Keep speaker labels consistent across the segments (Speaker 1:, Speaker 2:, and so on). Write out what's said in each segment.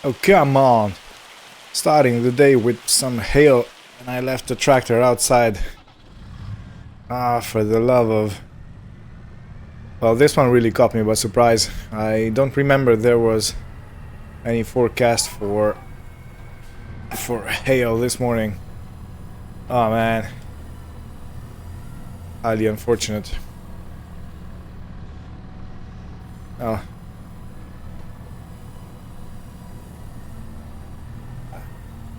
Speaker 1: Oh, come on! Starting the day with some hail and I left the tractor outside. Ah, for the love of... Well, this one really caught me by surprise. I don't remember there was any forecast for hail this morning. Oh man. Highly unfortunate. Oh.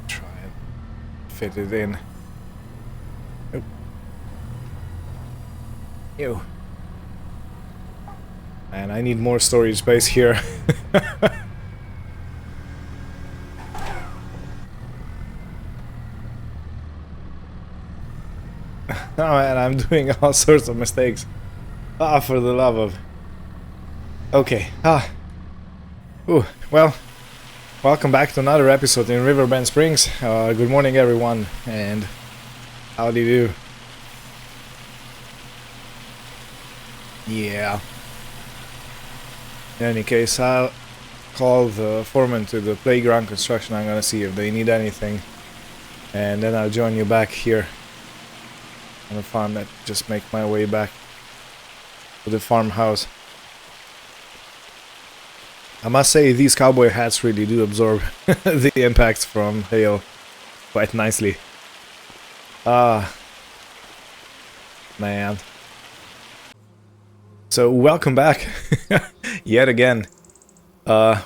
Speaker 1: Try and fit it in. Oh. Ew. Man, I need more storage space here. Oh man, I'm doing all sorts of mistakes. Ah, for the love of... Okay, Ooh, well, welcome back to another episode in Riverbend Springs. Good morning everyone, and how do you do? Yeah. In any case, I'll call the foreman to the playground construction. I'm gonna see if they need anything, and then I'll join you back here on the farm. And just make my way back to the farmhouse. I must say, these cowboy hats really do absorb the impacts from hail quite nicely. Ah, man. So, welcome back yet again.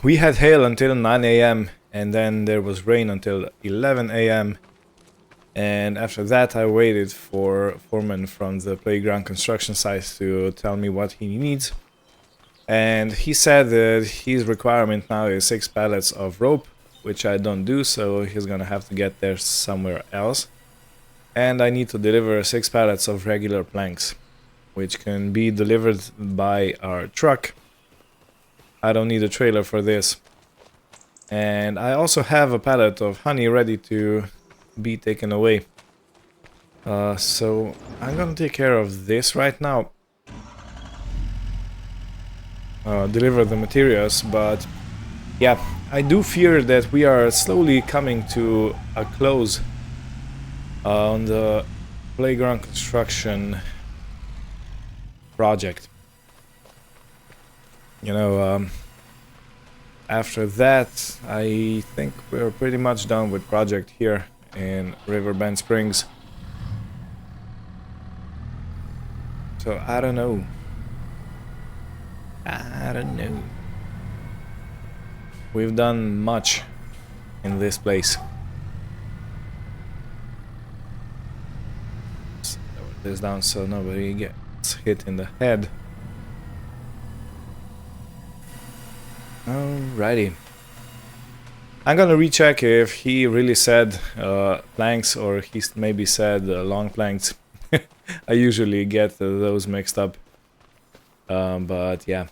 Speaker 1: We had hail until 9 AM and then there was rain until 11 AM. And after that I waited for foreman from the playground construction site to tell me what he needs. And he said that his requirement now is 6 pallets of rope, which I don't do, so he's gonna have to get there somewhere else. And I need to deliver 6 pallets of regular planks, which can be delivered by our truck. I don't need a trailer for this. And I also have a pallet of honey ready to be taken away. So I'm gonna take care of this right now. Deliver the materials, but yeah, I do fear that we are slowly coming to a close on the playground construction project. You know, after that I think we're pretty much done with project here in Riverbend Springs. So I don't know. We've done much in this place. Let's lower this down so nobody gets hit in the head. Alrighty. I'm gonna recheck if he really said planks or he maybe said long planks. I usually get those mixed up. But yeah.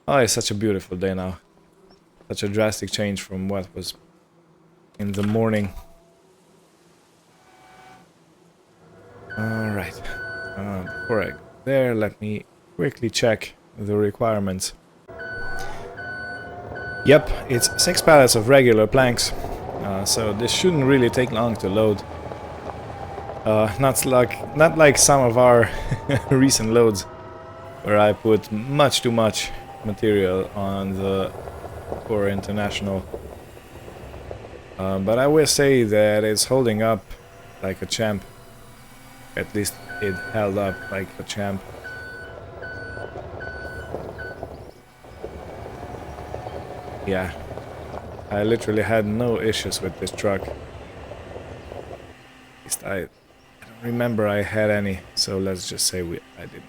Speaker 1: Oh, it's such a beautiful day now. Such a drastic change from what was in the morning. Alright. Before I go there, let me quickly check the requirements. Yep, it's 6 pallets of regular planks. So this shouldn't really take long to load. Not like some of our recent loads, where I put much too much material on the Core International. But I will say that it's holding up like a champ. At least it held up like a champ. Yeah, I literally had no issues with this truck. At least I don't remember I had any, so let's just say I didn't.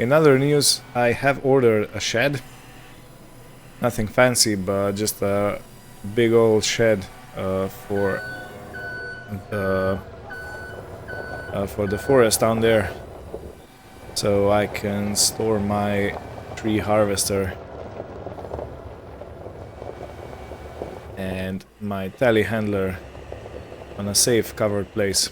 Speaker 1: In other news, I have ordered a shed. Nothing fancy, but just a big old shed for the forest down there, so I can store my tree harvester my telehandler on a safe covered place.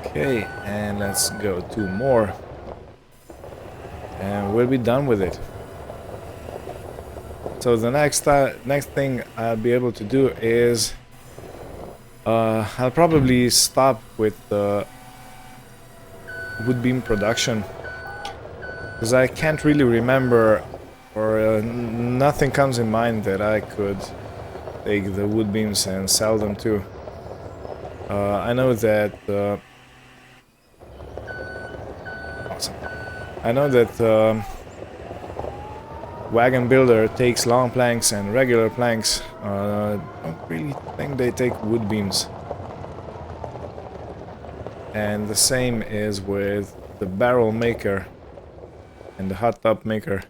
Speaker 1: Okay, and let's go 2 more. And we'll be done with it. So the next thing I'll be able to do is I'll probably stop with the wood beam production, because I can't really remember, or nothing comes in mind that I could take the wood beams and sell them to. I know that awesome. I know that Wagon Builder takes long planks and regular planks. Don't really think they take wood beams. And the same is with the barrel maker and the hot tub maker.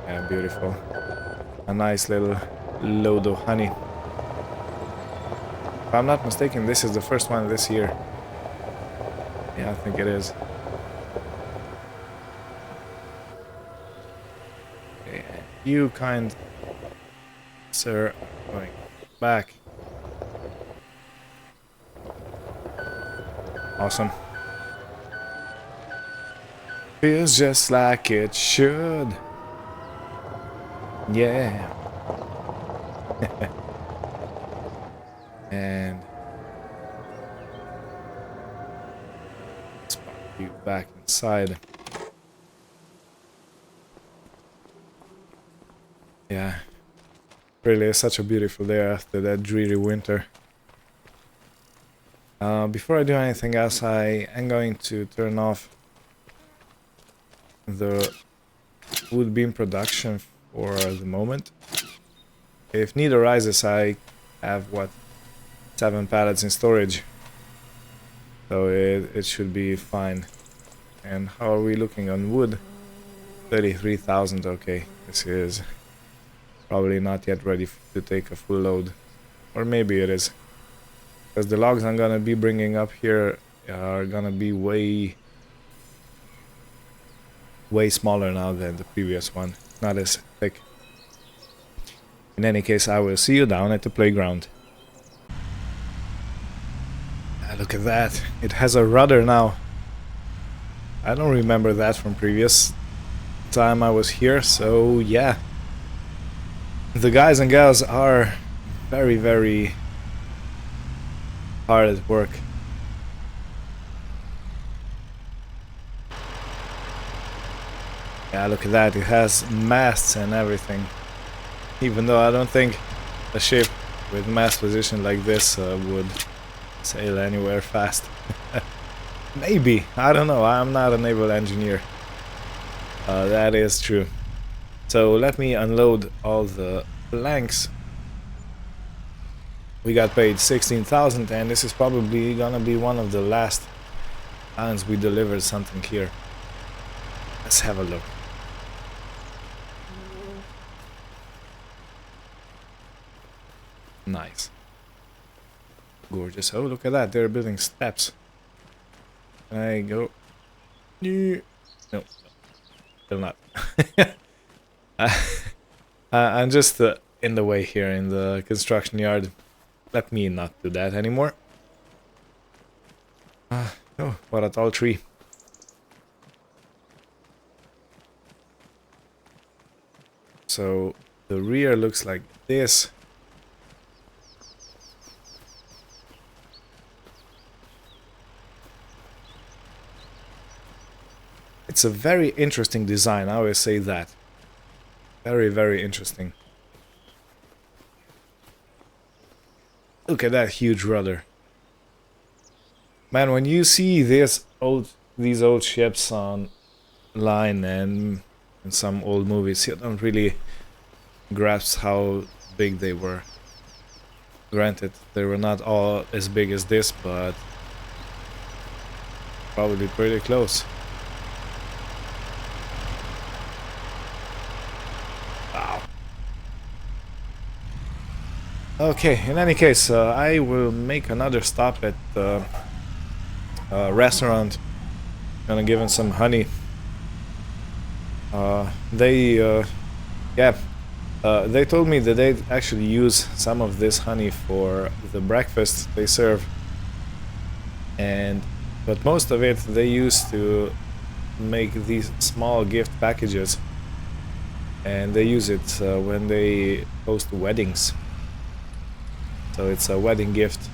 Speaker 1: Yeah, beautiful. A nice little load of honey. If I'm not mistaken, this is the first one this year. Yeah, I think it is. Okay, you kind sir going back. Awesome. Feels just like it should. Yeah. And let's put you back inside. Yeah. Really is such a beautiful day after that dreary winter. Before I do anything else, I am going to turn off the wood beam production for the moment. If need arises, I have, what, 7 pallets in storage. So it should be fine. And how are we looking on wood? 33,000, okay. This is probably not yet ready to take a full load. Or maybe it is. Because the logs I'm gonna be bringing up here are gonna be way smaller now than the previous one. Not as thick. In any case, I will see you down at the playground. Look at that. It has a rudder now. I don't remember that from previous time I was here, so yeah. The guys and gals are very, very hard at work. Yeah, look at that. It has masts and everything. Even though I don't think a ship with mast position like this would sail anywhere fast. Maybe. I don't know. I'm not a naval engineer. That is true. So let me unload all the planks. We got paid 16,000, and this is probably gonna be one of the last times we delivered something here. Let's have a look. Nice. Gorgeous. Oh, look at that. They're building steps. Can I go? No. Still not. I'm just in the way here in the construction yard. Let me not do that anymore. Oh, what a tall tree. So the rear looks like this. It's a very interesting design, I always say that. Very, very interesting. Look at that huge rudder. Man, when you see these old ships online and in some old movies, you don't really grasp how big they were. Granted, they were not all as big as this, but probably pretty close. Wow. Okay, in any case, I will make another stop at restaurant. Gonna give him some honey. They told me that they actually use some of this honey for the breakfast they serve, but most of it they use to make these small gift packages, and they use it when they host weddings. So it's a wedding gift.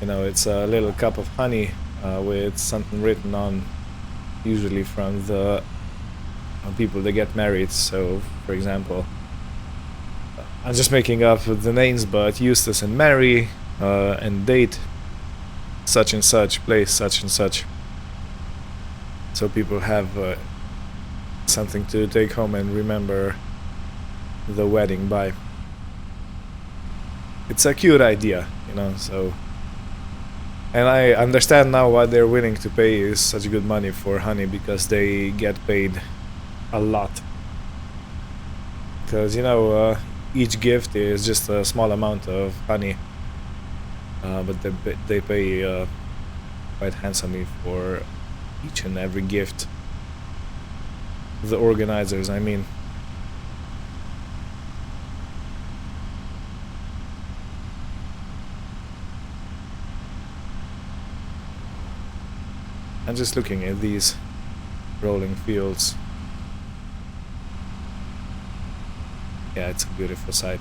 Speaker 1: You know, it's a little cup of honey with something written on, usually from the people that get married. So, for example, I'm just making up the names, but Eustace and Mary, and date such and such, place such and such. So people have something to take home and remember the wedding by. It's a cute idea, you know, so... And I understand now why they're willing to pay such good money for honey, because they get paid a lot. Because, you know, each gift is just a small amount of honey, but they pay quite handsomely for each and every gift. The organizers, I mean. I'm just looking at these rolling fields. Yeah, it's a beautiful sight.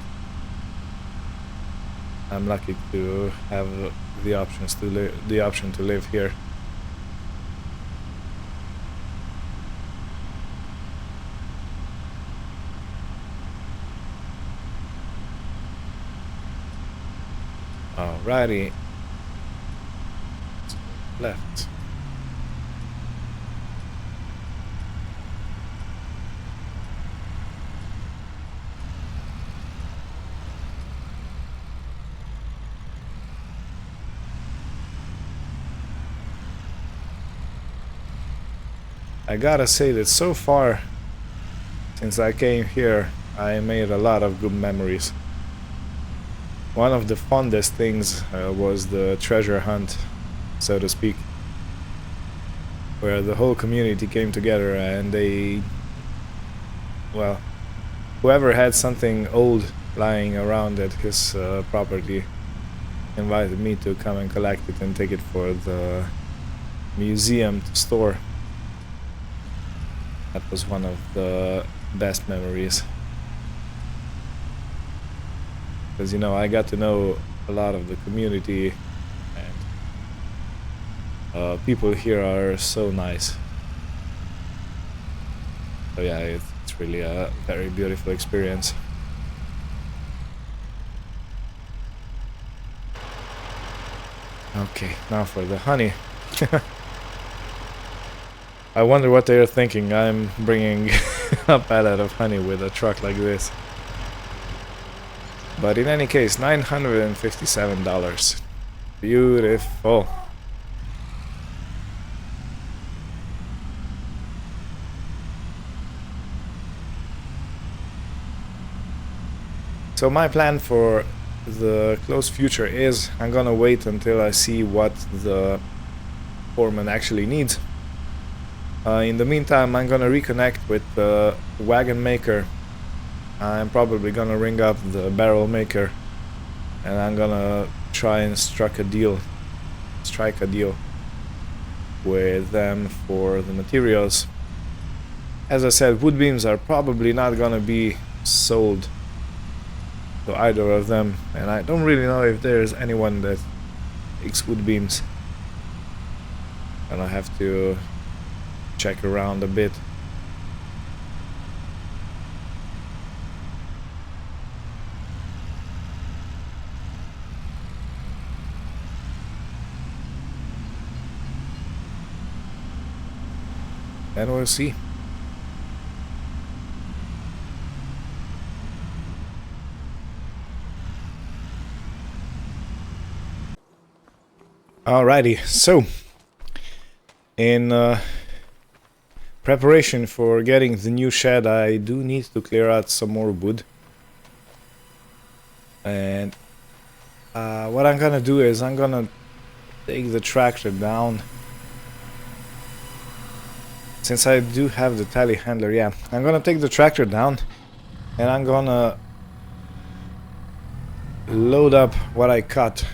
Speaker 1: I'm lucky to have the option to live here. Alrighty. Left. I gotta say that so far, since I came here, I made a lot of good memories. One of the fondest things was the treasure hunt, so to speak, where the whole community came together and they, well, whoever had something old lying around at his property invited me to come and collect it and take it for the museum to store. That was one of the best memories. Because, you know, I got to know a lot of the community, and people here are so nice. So yeah, it's really a very beautiful experience. Okay, now for the honey. I wonder what they're thinking. I'm bringing a pallet of honey with a truck like this. But in any case, $957. Beautiful. So my plan for the close future is I'm gonna wait until I see what the foreman actually needs. In the meantime, I'm gonna reconnect with the wagon maker. I'm probably gonna ring up the barrel maker, and I'm gonna try and strike a deal with them for the materials. As I said, wood beams are probably not gonna be sold to either of them, and I don't really know if there's anyone that makes wood beams, and I have to check around a bit. And we'll see. Alrighty, so in preparation for getting the new shed, I do need to clear out some more wood. And what I'm gonna do is I'm gonna take the tractor down. Since I do have the telehandler, yeah, I'm gonna take the tractor down and I'm gonna load up what I cut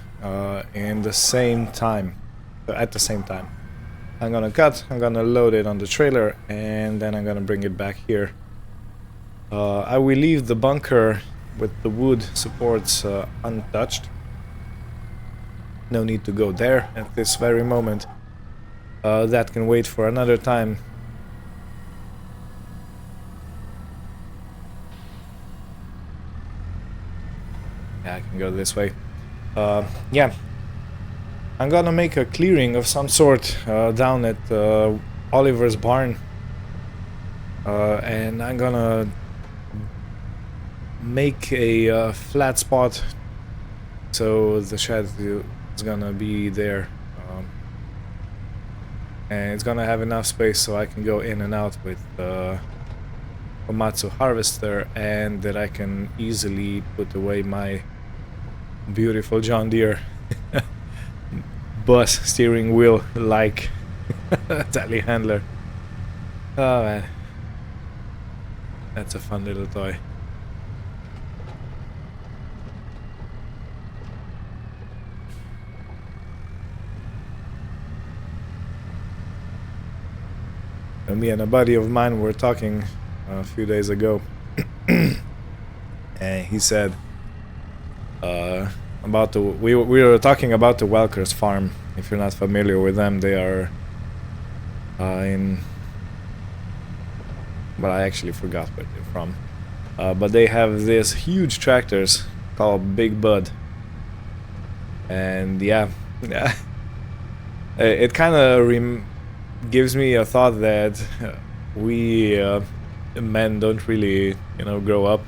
Speaker 1: in the same time, at the same time. I'm gonna cut, I'm gonna load it on the trailer, and then I'm gonna bring it back here. I will leave the bunker with the wood supports untouched. No need to go there at this very moment. That can wait for another time. Yeah, I can go this way. Yeah. I'm gonna make a clearing of some sort down at Oliver's barn. And I'm gonna make a flat spot so the shed is gonna be there. And it's gonna have enough space so I can go in and out with the Komatsu harvester, and that I can easily put away my beautiful John Deere bus steering wheel like telehandler. Oh man, that's a fun little toy. And me and a buddy of mine were talking a few days ago, and he said about we were talking about the Welker's farm. If you're not familiar with them, they are in, but I actually forgot where they're from. But they have these huge tractors called Big Bud, and yeah, it kind of gives me a thought that we men don't really, you know, grow up.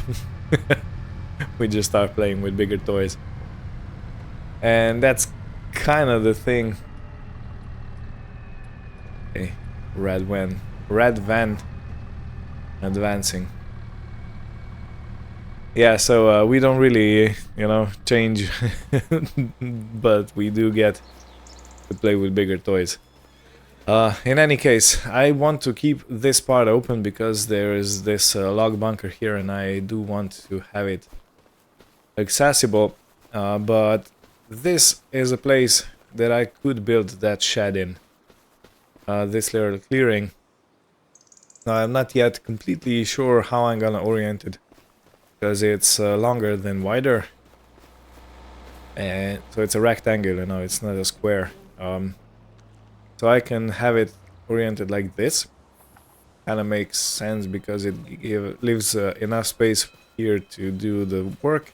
Speaker 1: We just start playing with bigger toys, and that's kind of the thing. Okay, red van advancing. Yeah, so we don't really, you know, change, but we do get to play with bigger toys. In any case, I want to keep this part open because there is this log bunker here, and I do want to have it accessible, but this is a place that I could build that shed in. This little clearing. I'm not yet completely sure how I'm gonna orient it, because it's longer than wider, and so it's a rectangle, you know, it's not a square. So I can have it oriented like this. Kind of makes sense because it leaves enough space here to do the work.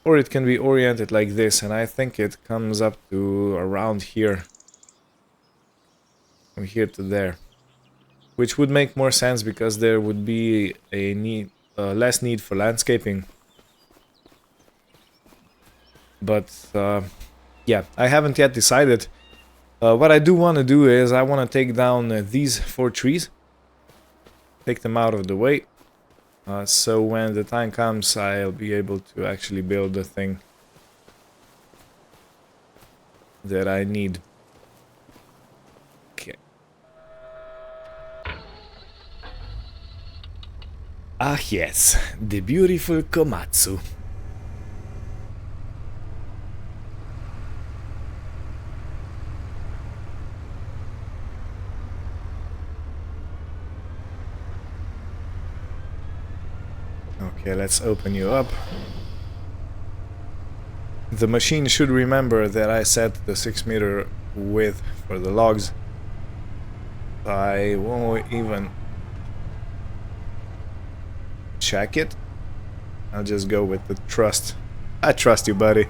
Speaker 1: Or it can be oriented like this, and I think it comes up to around here. From here to there. Which would make more sense because there would be a less need for landscaping. But yeah, I haven't yet decided. What I do want to do is I want to take down these 4 trees. Take them out of the way. So when the time comes, I'll be able to actually build the thing that I need. Okay. Ah yes, the beautiful Komatsu. Okay, let's open you up. The machine should remember that I set the 6-meter width for the logs. I won't even check it. I'll just go with the trust. I trust you, buddy.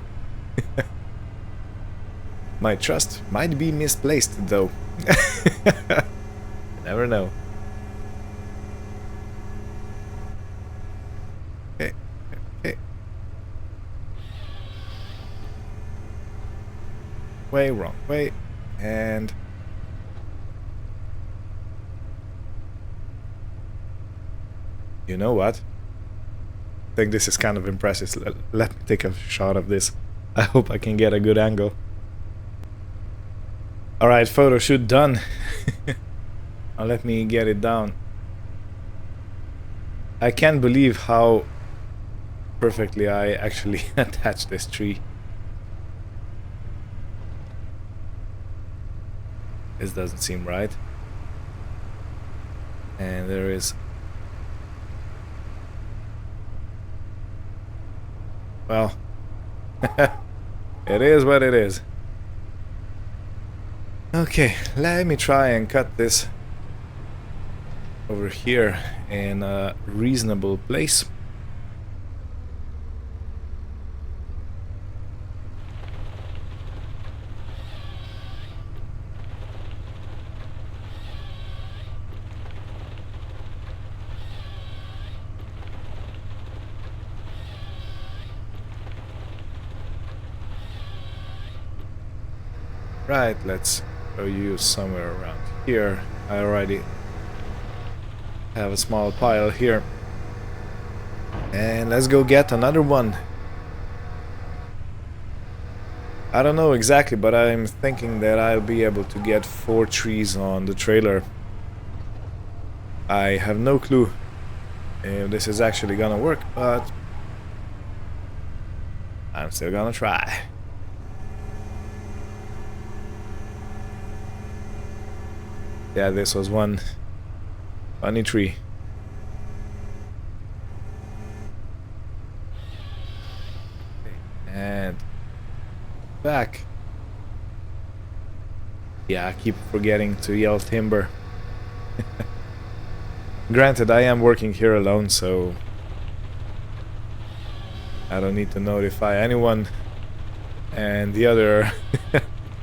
Speaker 1: My trust might be misplaced, though. You never know. Okay. Way, wrong way, and you know what? I think this is kind of impressive. Let me take a shot of this. I hope I can get a good angle. Alright, photo shoot done. Now let me get it down. I can't believe how perfectly I actually attached this tree. This doesn't seem right. And there is... Well, it is what it is. Okay, let me try and cut this over here in a reasonable place. Right, let's go use somewhere around here. I already have a small pile here. And let's go get another one. I don't know exactly, but I'm thinking that I'll be able to get 4 trees on the trailer. I have no clue if this is actually gonna work, but I'm still gonna try. Yeah, this was one funny tree. And back. Yeah, I keep forgetting to yell timber. Granted, I am working here alone, so I don't need to notify anyone. And the other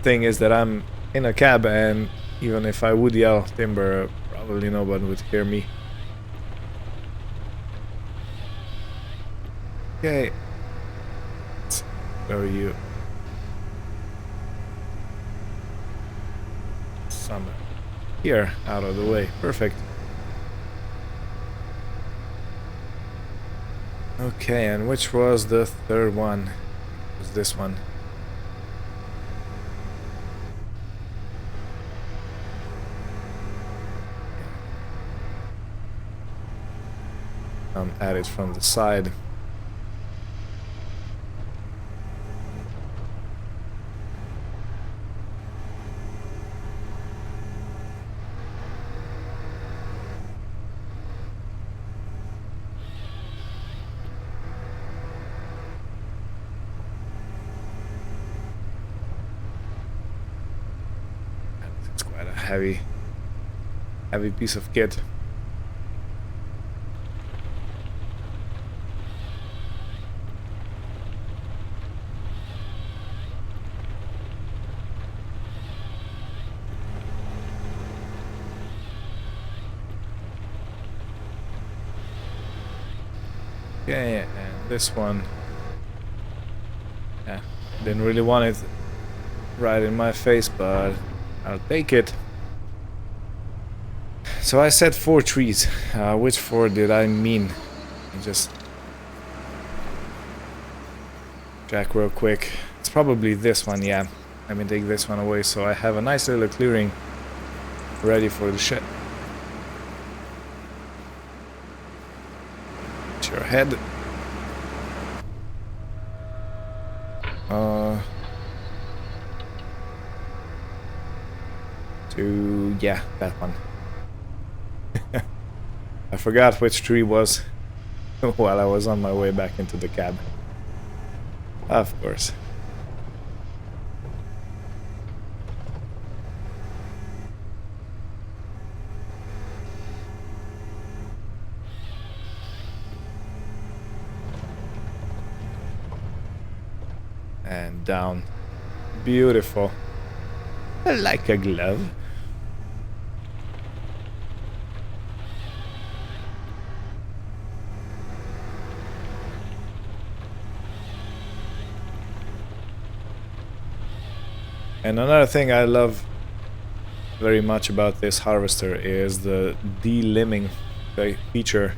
Speaker 1: thing is that I'm in a cab, and even if I would yell timber, probably nobody would hear me. Okay. Let's show you some here out of the way. Perfect. Okay, and which was the third one? It was this one. At it from the side. It's quite a heavy piece of kit. Okay, and this one, yeah, didn't really want it right in my face, but I'll take it. So I said 4 trees. Which 4 did I mean? I just check real quick. It's probably this one, yeah. Let me take this one away so I have a nice little clearing ready for the shed. Your head. Yeah, that one. I forgot which tree was while I was on my way back into the cab. Of course. And down. Beautiful. Like a glove. And another thing I love very much about this harvester is the de-limbing feature,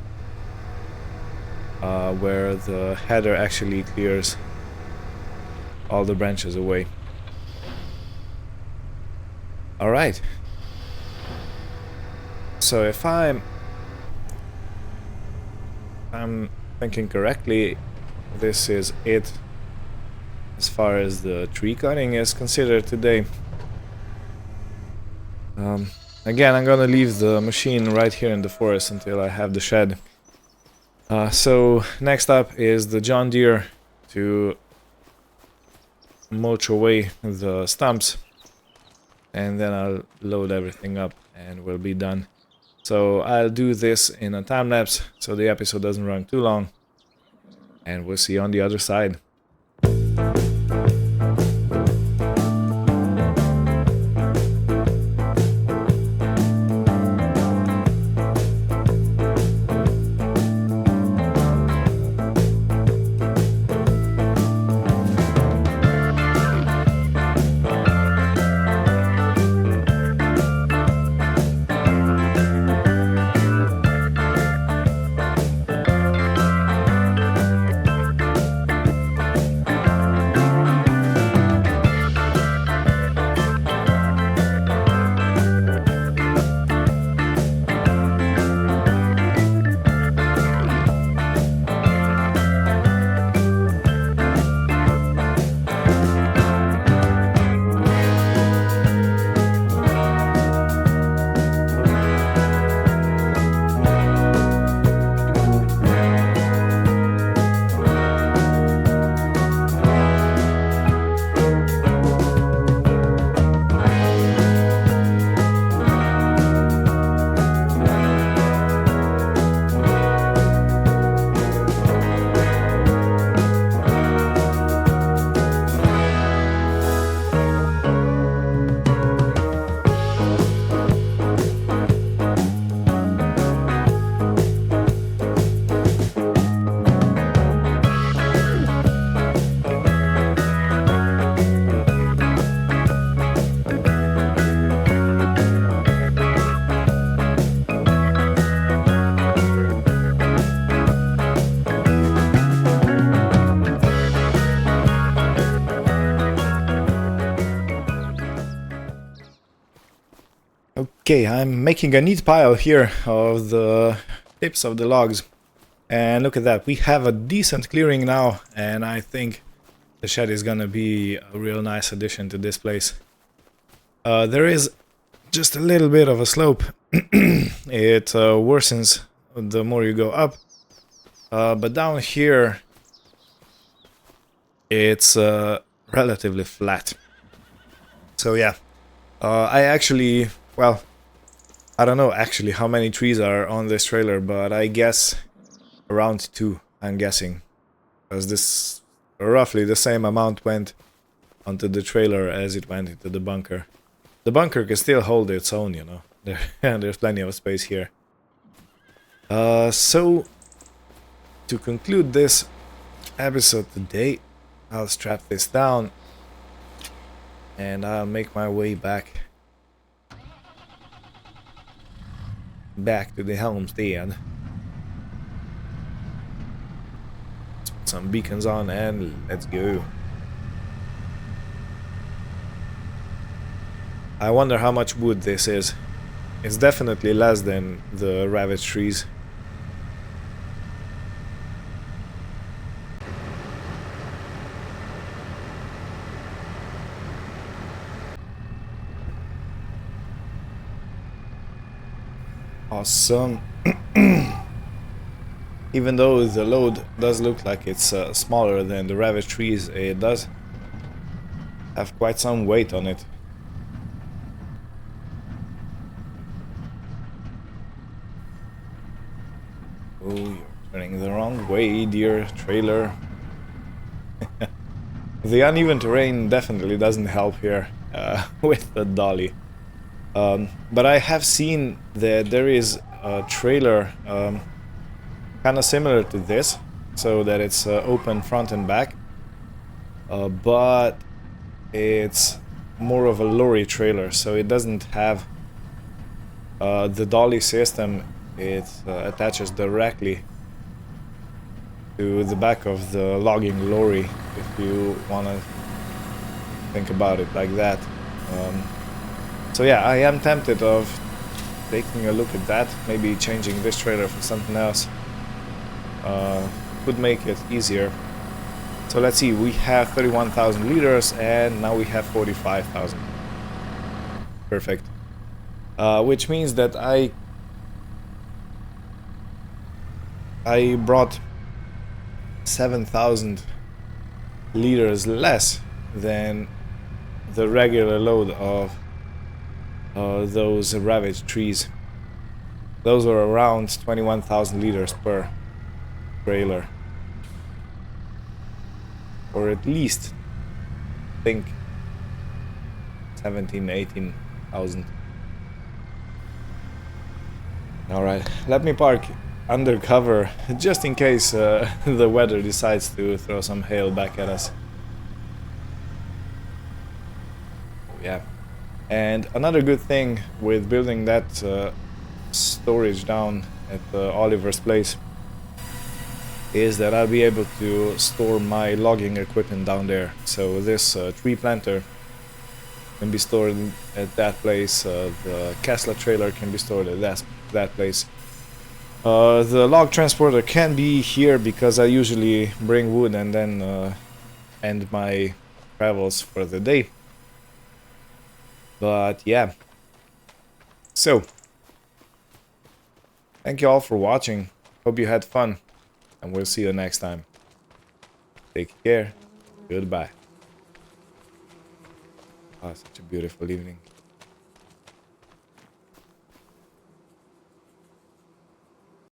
Speaker 1: where the header actually clears all the branches away. Alright. So if I'm thinking correctly, this is it as far as the tree cutting is considered today. Again, I'm gonna leave the machine right here in the forest until I have the shed. So next up is the John Deere to mulch away the stumps, and then I'll load everything up and we'll be done. So I'll do this in a time lapse so the episode doesn't run too long, and we'll see you on the other side. Okay, I'm making a neat pile here of the tips of the logs, and look at that, we have a decent clearing now, and I think the shed is gonna be a real nice addition to this place. There is just a little bit of a slope. It worsens the more you go up, but down here it's relatively flat. So yeah, I actually, well, I don't know actually how many trees are on this trailer, but I guess around 2, I'm guessing. Because this, roughly the same amount went onto the trailer as it went into the bunker. The bunker can still hold its own, you know. There's plenty of space here. So, to conclude this episode today, I'll strap this down and I'll make my way back to the homestead. Let's put some beacons on and let's go. I wonder how much wood this is. It's definitely less than the ravaged trees. Awesome. Even though the load does look like it's smaller than the ravaged trees, it does have quite some weight on it. Oh, you're turning the wrong way, dear trailer. The uneven terrain definitely doesn't help here with the dolly. But I have seen that there is a trailer kind of similar to this, so that it's open front and back, but it's more of a lorry trailer, so it doesn't have the dolly system. It attaches directly to the back of the logging lorry, if you want to think about it like that. So yeah, I am tempted of taking a look at that, maybe changing this trailer for something else. Could make it easier. So let's see, we have 31,000 liters and now we have 45,000. Perfect. Which means that I brought 7,000 liters less than the regular load of those ravaged trees. Those were around 21,000 liters per trailer. Or at least, I think, 17, 18,000. Alright, let me park undercover, just in case the weather decides to throw some hail back at us. Yeah. And another good thing with building that storage down at Oliver's place is that I'll be able to store my logging equipment down there. So this tree planter can be stored at that place, the Casla trailer can be stored at that place. The log transporter can be here because I usually bring wood and then end my travels for the day. But yeah, so thank you all for watching, hope you had fun, and we'll see you next time. Take care, goodbye. Oh, such a beautiful evening.